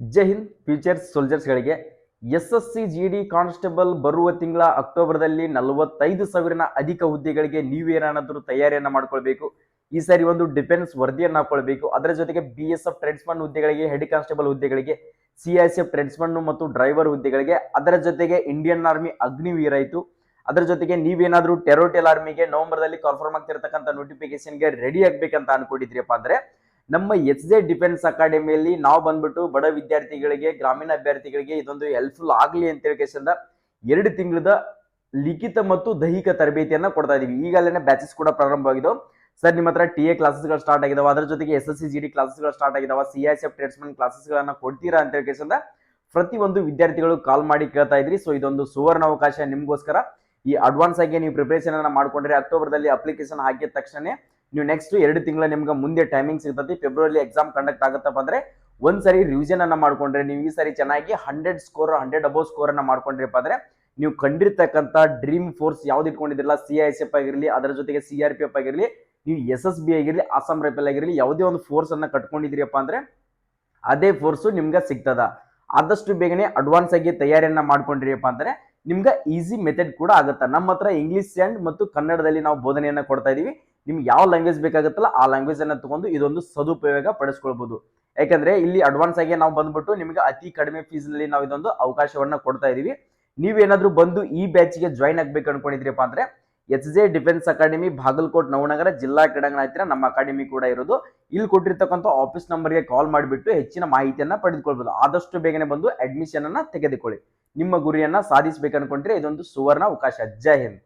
ಜೈ Hind future ಸೋಲ್ಜರ್ಸ್ಗಳಿಗೆ SSC GD constable ಬರುವ ತಿಂಗಳ ಅಕ್ಟೋಬರ್ದಲ್ಲಿ 45,000 ಅಧಿಕ ಹುದ್ದೆಗಳಿಗೆ ನೀವೇನಾದರೂ ತಯಾರಿಯನ್ನ ಮಾಡ್ಕೊಳ್ಬೇಕು. ಈ ಸಾರಿ ಒಂದು ಡಿಫೆನ್ಸ್ ವರದಿಯನ್ನು ಹಾಕೊಳ್ಬೇಕು. ಅದರ ಜೊತೆಗೆ BSF ಟ್ರೇಡ್ಸ್ಮನ್ ಹುದ್ದೆಗಳಿಗೆ, ಹೆಡ್ ಕಾನ್ಸ್ಟೇಬಲ್ ಹುದ್ದೆಗಳಿಗೆ, CISF ಟ್ರೇಡ್ಸ್ಮನ್ ಮತ್ತು ಡ್ರೈವರ್ ಹುದ್ದೆಗಳಿಗೆ, ಅದರ ಜೊತೆಗೆ ಇಂಡಿಯನ್ ಆರ್ಮಿ ಅಗ್ನಿವೀರ ಇತ್ತು. ಅದರ ಜೊತೆಗೆ ನೀವೇನಾದ್ರೂ ಟೆರೋಟೆಲ್ ಆರ್ಮಿಗೆ ನವೆಂಬರ್ದಲ್ಲಿ ಕನ್ಫರ್ಮ್ ಆಗ್ತಿರತಕ್ಕಂಥ ನೋಟಿಫಿಕೇಶನ್ಗೆ ರೆಡಿ ಆಗ್ಬೇಕಂತ ಅನ್ಕೊಂಡಿದ್ರಿಯಪ್ಪ ಅಂದ್ರೆ ನಮ್ಮ HJ ಡಿಫೆನ್ಸ್ ಅಕಾಡೆಮಿಯಲ್ಲಿ ನಾವು ಬಂದ್ಬಿಟ್ಟು ಬಡ ವಿದ್ಯಾರ್ಥಿಗಳಿಗೆ, ಗ್ರಾಮೀಣ ಅಭ್ಯರ್ಥಿಗಳಿಗೆ ಇದೊಂದು ಹೆಲ್ಪ್ಫುಲ್ ಆಗಲಿ ಅಂತ ಹೇಳಿಕೆಸಿಂದ 2 ತಿಂಗಳದ ಲಿಖಿತ ಮತ್ತು ದೈಹಿಕ ತರಬೇತಿಯನ್ನ ಕೊಡ್ತಾ ಇದೀವಿ. ಈಗಾಗಲೇ ಬ್ಯಾಚಸ್ ಕೂಡ ಪ್ರಾರಂಭವಾಗಿದ್ದವು. ಸರ್ ನಿಮ್ಮ ಹತ್ರ TA ಕ್ಲಾಸಸ್ಗಳು ಸ್ಟಾರ್ಟ್ ಆಗಿದಾವೆ, ಅದರ ಜೊತೆಗೆ SSC GD ಕ್ಲಾಸಸ್ಗಳು ಸ್ಟಾರ್ಟ್ ಆಗಿದಾವೆ, CISF ಟ್ರೇಡ್ಸ್ಮನ್ ಕ್ಲಾಸಸ್ಗಳನ್ನ ಕೊಡ್ತೀರಾ ಅಂತ ಹೇಳಿಕೆಸಿಂದ ಪ್ರತಿಯೊಂದು ವಿದ್ಯಾರ್ಥಿಗಳು ಕಾಲ್ ಮಾಡಿ ಕೇಳ್ತಾ ಇದ್ರಿ. ಸೊ ಇದೊಂದು ಸುವರ್ಣ ಅವಕಾಶ ನಿಮ್ಗೋಸ್ಕರ. ಈ ಅಡ್ವಾನ್ಸ್ ಆಗಿ ನೀವು ಪ್ರಿಪರೇಷನ್ ಅನ್ನ ಮಾಡ್ಕೊಂಡ್ರೆ ಅಕ್ಟೋಬರ್ದಲ್ಲಿ ಅಪ್ಲಿಕೇಶನ್ ಹಾಕಿದ ತಕ್ಷಣ ನೀವು ನೆಕ್ಸ್ಟ್ 2 ತಿಂಗಳ ನಿಮ್ಗೆ ಮುಂದೆ ಟೈಮಿಂಗ್ ಸಿಗ್ತದೆ. ಫೆಬ್ರವರಿ ಎಕ್ಸಾಮ್ ಕಂಡಕ್ಟ್ ಆಗುತ್ತಪ್ಪ ಅಂದ್ರೆ ಒಂದ್ಸರಿ ರಿವಿಷನ್ ಅನ್ನ ಮಾಡ್ಕೊಂಡ್ರೆ ನೀವು ಈ ಸಾರಿ ಚೆನ್ನಾಗಿ 100 ಅಬೌವ್ ಸ್ಕೋರ್ ಅನ್ನ ಮಾಡ್ಕೊಂಡ್ರಿಪ್ಪ ಅಂದ್ರೆ ನೀವು ಕಂಡಿರ್ತಕ್ಕಂಥ ಡ್ರೀಮ್ ಫೋರ್ಸ್ ಯಾವ್ದು ಇಟ್ಕೊಂಡಿದ್ರಲ್ಲ, CISF ಆಗಿರಲಿ, ಅದರ ಜೊತೆಗೆ CRPF ಆಗಿರಲಿ, ನೀವು SSB ಆಗಿರಲಿ, ಅಸ್ಸಾಂ ರೈಫಲ್ ಆಗಿರಲಿ, ಯಾವುದೇ ಒಂದು ಫೋರ್ಸ್ ಅನ್ನ ಕಟ್ಕೊಂಡಿದ್ರಿಯಪ್ಪ ಅಂದ್ರೆ ಅದೇ ಫೋರ್ಸ್ ನಿಮ್ಗೆ ಸಿಗ್ತದ. ಆದಷ್ಟು ಬೇಗನೆ ಅಡ್ವಾನ್ಸ್ ಆಗಿ ತಯಾರಿಯನ್ನ ಮಾಡ್ಕೊಂಡ್ರಿಯಪ್ಪ ಅಂದ್ರೆ ನಿಮ್ಗೆ ಈಸಿ ಮೆಥಡ್ ಕೂಡ ಆಗುತ್ತೆ. ನಮ್ಮ ಹತ್ರ ಇಂಗ್ಲಿಷ್ ಅಂಡ್ ಮತ್ತು ಕನ್ನಡದಲ್ಲಿ ನಾವು ಬೋಧನೆಯನ್ನ ಕೊಡ್ತಾ ಇದೀವಿ. ನಿಮ್ಗೆ ಯಾವ ಲ್ಯಾಂಗ್ವೇಜ್ ಬೇಕಾಗುತ್ತಲ್ಲ ಆ ಲ್ಯಾಂಗ್ವೇಜ್ ಅನ್ನ ತಗೊಂಡು ಇದೊಂದು ಸದುಪಯೋಗ ಪಡಿಸ್ಕೊಳ್ಬಹುದು. ಯಾಕಂದ್ರೆ ಇಲ್ಲಿ ಅಡ್ವಾನ್ಸ್ ಆಗಿ ನಾವು ಬಂದ್ಬಿಟ್ಟು ನಿಮ್ಗೆ ಅತಿ ಕಡಿಮೆ ಫೀಸ್ ನಲ್ಲಿ ನಾವು ಇದೊಂದು ಅವಕಾಶವನ್ನ ಕೊಡ್ತಾ ಇದೀವಿ. ನೀವೇನಾದ್ರೂ ಬಂದು ಈ ಬ್ಯಾಚ್ ಗೆ ಜಾಯಿನ್ ಆಗ್ಬೇಕು ಅನ್ಕೊಂಡಿದ್ರಿಯಪ್ಪ ಅಂದ್ರೆ HJ defence academy, Bagalkot Navanagar ಜಿಲ್ಲಾ ಕ್ರೀಡಾಂಗಣ ಹತ್ತಿರ ನಮ್ಮ ಅಕಾಡೆಮಿ ಕೂಡ ಇರೋದು. ಇಲ್ಲಿ ಕೊಟ್ಟಿರ್ತಕ್ಕಂಥ ಆಫೀಸ್ ನಂಬರ್ಗೆ ಕಾಲ್ ಮಾಡಿಬಿಟ್ಟು ಹೆಚ್ಚಿನ ಮಾಹಿತಿಯನ್ನ ಪಡೆದುಕೊಳ್ಬಹುದು. ಆದಷ್ಟು ಬೇಗನೆ ಬಂದು ಅಡ್ಮಿಷನ್ ಅನ್ನ ತೆಗೆದುಕೊಳ್ಳಿ. ನಿಮ್ಮ ಗುರಿಯನ್ನ ಸಾಧಿಸಬೇಕು ಅನ್ಕೊಂಡ್ರೆ ಇದೊಂದು ಸುವರ್ಣ ಅವಕಾಶ. ಜೈ ಹಿಂದ್.